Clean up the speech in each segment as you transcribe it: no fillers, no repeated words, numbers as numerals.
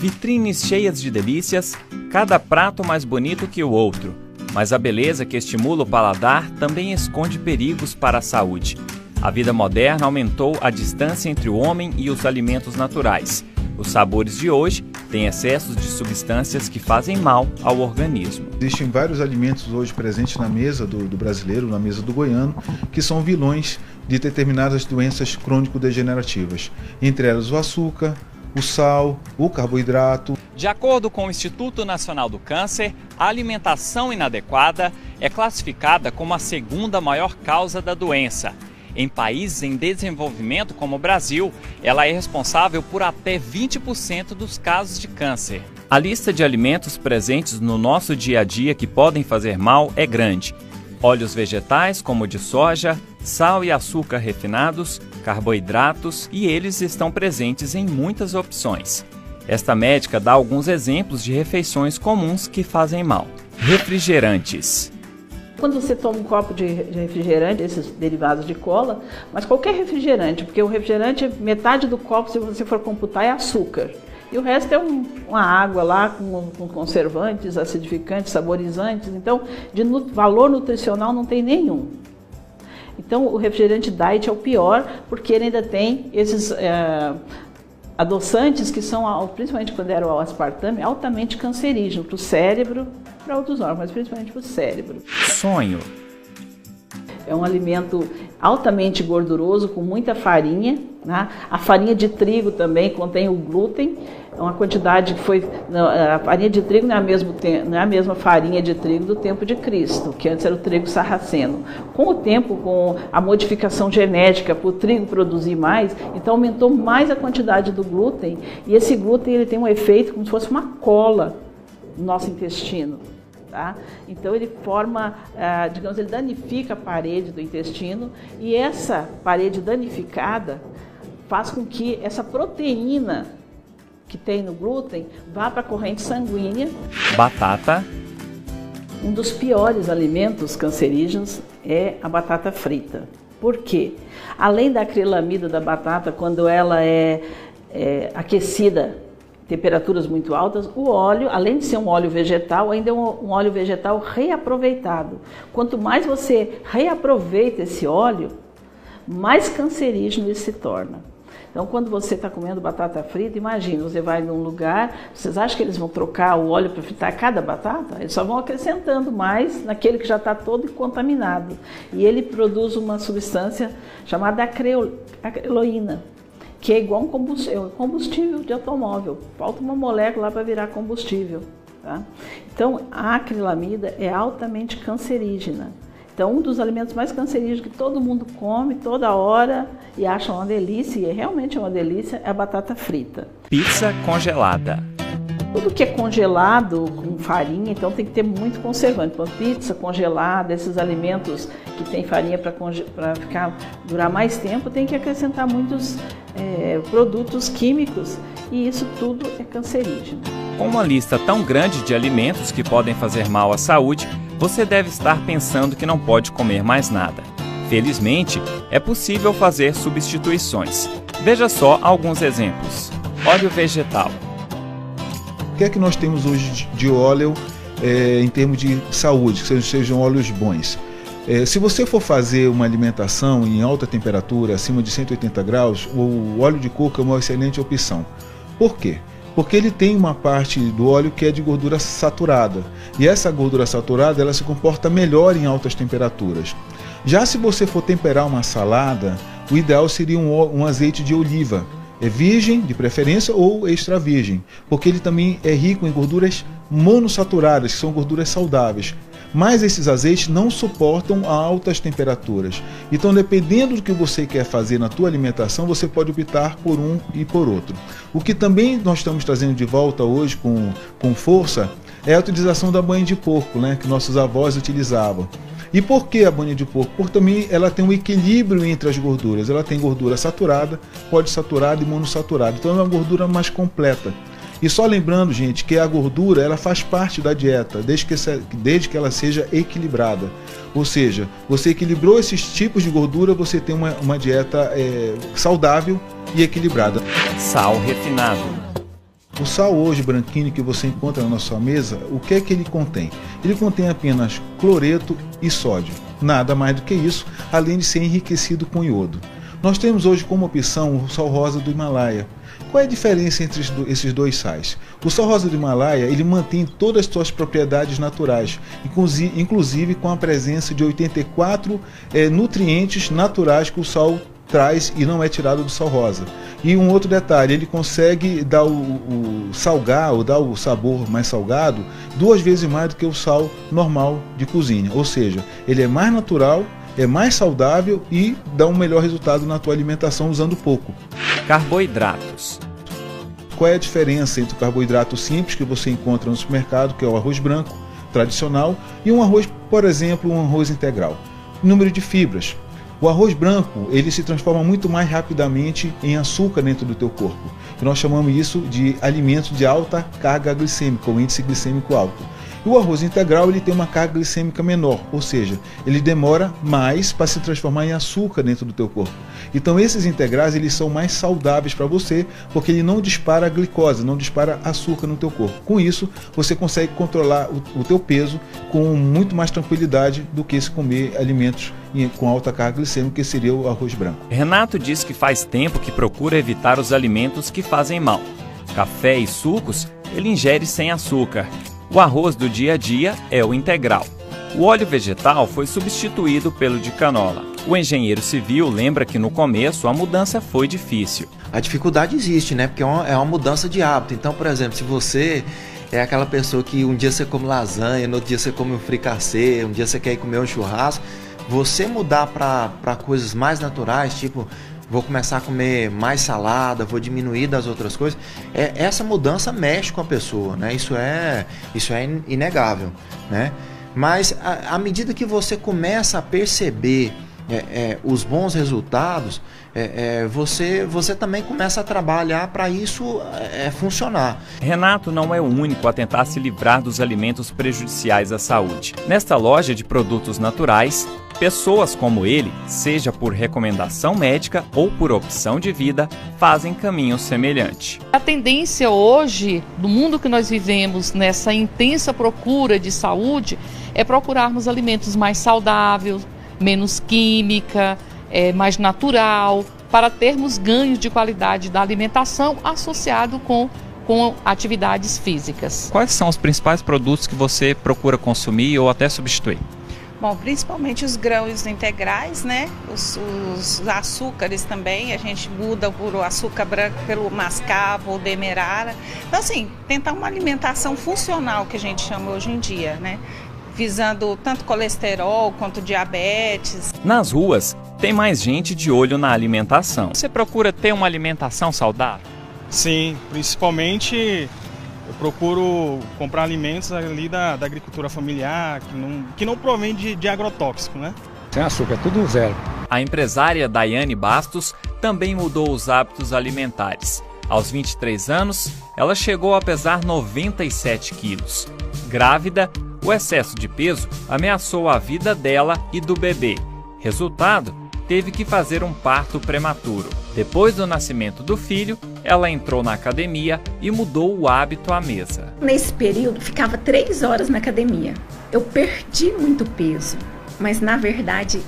Vitrines cheias de delícias, cada prato mais bonito que o outro. Mas a beleza que estimula o paladar também esconde perigos para a saúde. A vida moderna aumentou a distância entre o homem e os alimentos naturais. Os sabores de hoje têm excessos de substâncias que fazem mal ao organismo. Existem vários alimentos hoje presentes na mesa do brasileiro, na mesa do goiano, que são vilões de determinadas doenças crônico-degenerativas. Entre elas o açúcar, o sal, o carboidrato. De acordo com o Instituto Nacional do Câncer, a alimentação inadequada é classificada como a segunda maior causa da doença. Em países em desenvolvimento como o Brasil, ela é responsável por até 20% dos casos de câncer. A lista de alimentos presentes no nosso dia a dia que podem fazer mal é grande. Óleos vegetais, como o de soja, sal e açúcar refinados, carboidratos, e eles estão presentes em muitas opções. Esta médica dá alguns exemplos de refeições comuns que fazem mal. Refrigerantes. Quando você toma um copo de refrigerante, esses derivados de cola, mas qualquer refrigerante, porque o refrigerante, metade do copo, se você for computar, é açúcar. E o resto é uma água lá com conservantes, acidificantes, saborizantes. Então, de valor nutricional não tem nenhum. Então, o refrigerante diet é o pior, porque ele ainda tem esses adoçantes que são, principalmente quando era o aspartame, altamente cancerígeno para o cérebro, para outros órgãos, mas principalmente para o cérebro. Sonho. É um alimento altamente gorduroso, com muita farinha, né? A farinha de trigo também contém o glúten, é uma quantidade que foi... A farinha de trigo não é a mesma farinha de trigo do tempo de Cristo, que antes era o trigo sarraceno. Com o tempo, com a modificação genética para o trigo produzir mais, então aumentou mais a quantidade do glúten, e esse glúten ele tem um efeito como se fosse uma cola no nosso intestino. Tá? Então ele forma, digamos, ele danifica a parede do intestino, e essa parede danificada faz com que essa proteína que tem no glúten vá para a corrente sanguínea. Batata. Um dos piores alimentos cancerígenos é a batata frita. Por quê? Além da acrilamida da batata, quando ela é aquecida, temperaturas muito altas, o óleo, além de ser um óleo vegetal, ainda é um óleo vegetal reaproveitado. Quanto mais você reaproveita esse óleo, mais cancerígeno ele se torna. Então, quando você está comendo batata frita, imagina, você vai num lugar, vocês acham que eles vão trocar o óleo para fritar cada batata? Eles só vão acrescentando mais naquele que já está todo contaminado. E ele produz uma substância chamada acreloína, que é igual um combustível de automóvel. Falta uma molécula lá para virar combustível. Tá? Então, a acrilamida é altamente cancerígena. Então, um dos alimentos mais cancerígenos que todo mundo come toda hora e acha uma delícia, e realmente é uma delícia, é a batata frita. Pizza congelada. Tudo que é congelado com farinha, então tem que ter muito conservante. Então, pizza congelada, esses alimentos que tem farinha para durar mais tempo, tem que acrescentar muitos produtos químicos, e isso tudo é cancerígeno. Com uma lista tão grande de alimentos que podem fazer mal à saúde, você deve estar pensando que não pode comer mais nada. Felizmente, é possível fazer substituições. Veja só alguns exemplos. Óleo vegetal. O que é que nós temos hoje de óleo em termos de saúde, que sejam óleos bons? Se você for fazer uma alimentação em alta temperatura, acima de 180 graus, o óleo de coco é uma excelente opção. Por quê? Porque ele tem uma parte do óleo que é de gordura saturada, e essa gordura saturada ela se comporta melhor em altas temperaturas. Já se você for temperar uma salada, o ideal seria um azeite de oliva, virgem de preferência ou extra virgem, porque ele também é rico em gorduras monossaturadas, que são gorduras saudáveis. Mas esses azeites não suportam a altas temperaturas. Então, dependendo do que você quer fazer na tua alimentação, você pode optar por um e por outro. O que também nós estamos trazendo de volta hoje com força é a utilização da banha de porco, né, que nossos avós utilizavam. E por que a banha de porco? Porque também ela tem um equilíbrio entre as gorduras. Ela tem gordura saturada, poliinsaturada e monossaturada. Então é uma gordura mais completa. E só lembrando, gente, que a gordura ela faz parte da dieta, desde que ela seja equilibrada. Ou seja, você equilibrou esses tipos de gordura, você tem uma dieta saudável e equilibrada. Sal refinado. O sal hoje branquinho que você encontra na nossa mesa, o que é que ele contém? Ele contém apenas cloreto e sódio, nada mais do que isso, além de ser enriquecido com iodo. Nós temos hoje como opção o sal rosa do Himalaia. Qual é a diferença entre esses dois sais? O sal rosa do Himalaia, ele mantém todas as suas propriedades naturais, inclusive com a presença de 84 nutrientes naturais que o sal traz e não é tirado do sal rosa. E um outro detalhe, ele consegue dar o salgar, ou dar o sabor mais salgado, 2 vezes mais do que o sal normal de cozinha. Ou seja, ele é mais natural, é mais saudável e dá um melhor resultado na tua alimentação usando pouco. Carboidratos. Qual é a diferença entre o carboidrato simples que você encontra no supermercado, que é o arroz branco tradicional, e um arroz, por exemplo, um arroz integral? Número de fibras. O arroz branco, ele se transforma muito mais rapidamente em açúcar dentro do teu corpo. E nós chamamos isso de alimento de alta carga glicêmica, ou índice glicêmico alto. E o arroz integral, ele tem uma carga glicêmica menor, ou seja, ele demora mais para se transformar em açúcar dentro do teu corpo. Então esses integrais, eles são mais saudáveis para você, porque ele não dispara glicose, não dispara açúcar no teu corpo. Com isso, você consegue controlar o teu peso com muito mais tranquilidade do que se comer alimentos com alta carga glicêmica, que seria o arroz branco. Renato diz que faz tempo que procura evitar os alimentos que fazem mal. Café e sucos, ele ingere sem açúcar. O arroz do dia a dia é o integral. O óleo vegetal foi substituído pelo de canola. O engenheiro civil lembra que no começo a mudança foi difícil. A dificuldade existe, né? Porque é uma mudança de hábito. Então, por exemplo, se você é aquela pessoa que um dia você come lasanha, no outro dia você come um fricassê, um dia você quer ir comer um churrasco, você mudar para coisas mais naturais, tipo, vou começar a comer mais salada, vou diminuir das outras coisas, essa mudança mexe com a pessoa, né? Isso é inegável, né? Mas à medida que você começa a perceber os bons resultados, você também começa a trabalhar para isso funcionar. Renato não é o único a tentar se livrar dos alimentos prejudiciais à saúde. Nesta loja de produtos naturais, pessoas como ele, seja por recomendação médica ou por opção de vida, fazem caminho semelhante. A tendência hoje, do mundo que nós vivemos, nessa intensa procura de saúde, é procurarmos alimentos mais saudáveis, menos química, mais natural, para termos ganhos de qualidade da alimentação associado com atividades físicas. Quais são os principais produtos que você procura consumir ou até substituir? Bom, principalmente os grãos integrais, né? Os açúcares também, a gente muda por o açúcar branco pelo mascavo ou demerara. Então, assim, tentar uma alimentação funcional, que a gente chama hoje em dia, né? Visando tanto colesterol quanto diabetes. Nas ruas, tem mais gente de olho na alimentação. Você procura ter uma alimentação saudável? Sim, principalmente eu procuro comprar alimentos ali da agricultura familiar, que não provém de agrotóxico, né? Sem açúcar, é tudo zero. A empresária Daiane Bastos também mudou os hábitos alimentares. Aos 23 anos, ela chegou a pesar 97 quilos. Grávida, o excesso de peso ameaçou a vida dela e do bebê. Resultado, teve que fazer um parto prematuro. Depois do nascimento do filho, ela entrou na academia e mudou o hábito à mesa. Nesse período, ficava 3 horas na academia. Eu perdi muito peso, mas na verdade,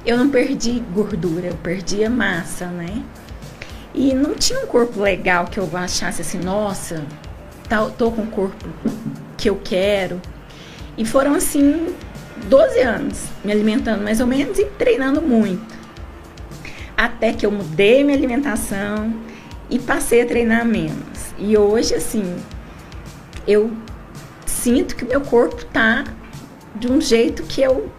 eu não perdi gordura, eu perdia massa, né? E não tinha um corpo legal que eu achasse assim, nossa, tô com o corpo que eu quero. E foram assim 12 anos me alimentando mais ou menos e treinando muito. Até que eu mudei minha alimentação e passei a treinar menos. E hoje, assim, eu sinto que meu corpo tá de um jeito que eu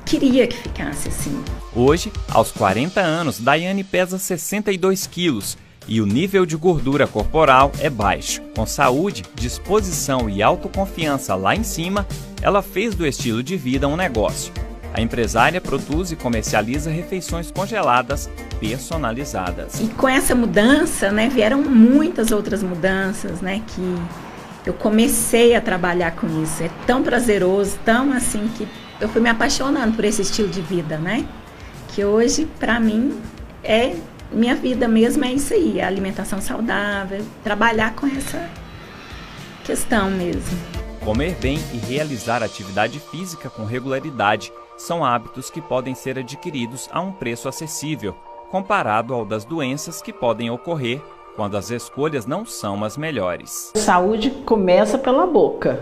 queria que ficasse assim. Hoje, aos 40 anos, Daiane pesa 62 quilos e o nível de gordura corporal é baixo. Com saúde, disposição e autoconfiança lá em cima, ela fez do estilo de vida um negócio. A empresária produz e comercializa refeições congeladas personalizadas. E com essa mudança, né, vieram muitas outras mudanças, né, que eu comecei a trabalhar com isso. É tão prazeroso, tão assim, que eu fui me apaixonando por esse estilo de vida, né, que hoje, para mim, é minha vida mesmo é isso aí, a alimentação saudável, trabalhar com essa questão mesmo. Comer bem e realizar atividade física com regularidade são hábitos que podem ser adquiridos a um preço acessível, comparado ao das doenças que podem ocorrer quando as escolhas não são as melhores. Saúde começa pela boca.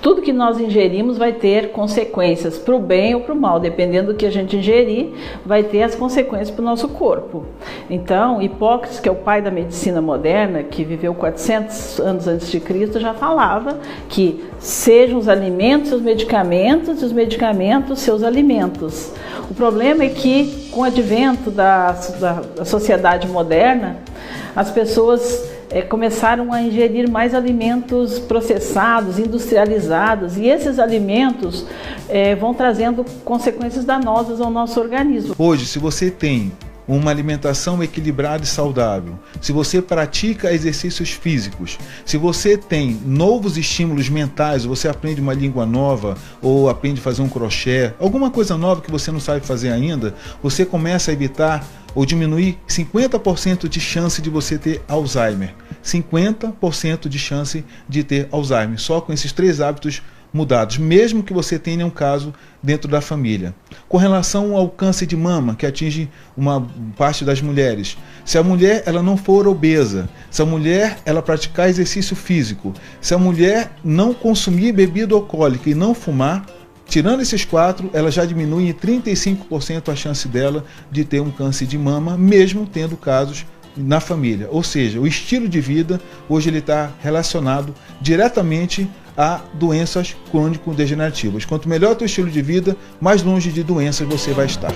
Tudo que nós ingerimos vai ter consequências para o bem ou para o mal, dependendo do que a gente ingerir, vai ter as consequências para o nosso corpo. Então, Hipócrates, que é o pai da medicina moderna, que viveu 400 anos antes de Cristo, já falava que sejam os alimentos seus medicamentos e os medicamentos seus alimentos. O problema é que, com o advento da sociedade moderna, as pessoas começaram a ingerir mais alimentos processados, industrializados, e esses alimentos vão trazendo consequências danosas ao nosso organismo. Hoje, se você tem uma alimentação equilibrada e saudável, se você pratica exercícios físicos, se você tem novos estímulos mentais, você aprende uma língua nova ou aprende a fazer um crochê, alguma coisa nova que você não sabe fazer ainda, você começa a evitar ou diminuir 50% de chance de você ter Alzheimer. 50% de chance de ter Alzheimer, só com esses 3 hábitos mudados, mesmo que você tenha um caso dentro da família. Com relação ao câncer de mama, que atinge uma parte das mulheres, se a mulher ela não for obesa, se a mulher ela praticar exercício físico, se a mulher não consumir bebida alcoólica e não fumar, tirando esses 4, ela já diminui em 35% a chance dela de ter um câncer de mama, mesmo tendo casos na família. Ou seja, o estilo de vida hoje ele está relacionado diretamente a doenças crônico-degenerativas. Quanto melhor o teu estilo de vida, mais longe de doenças você vai estar.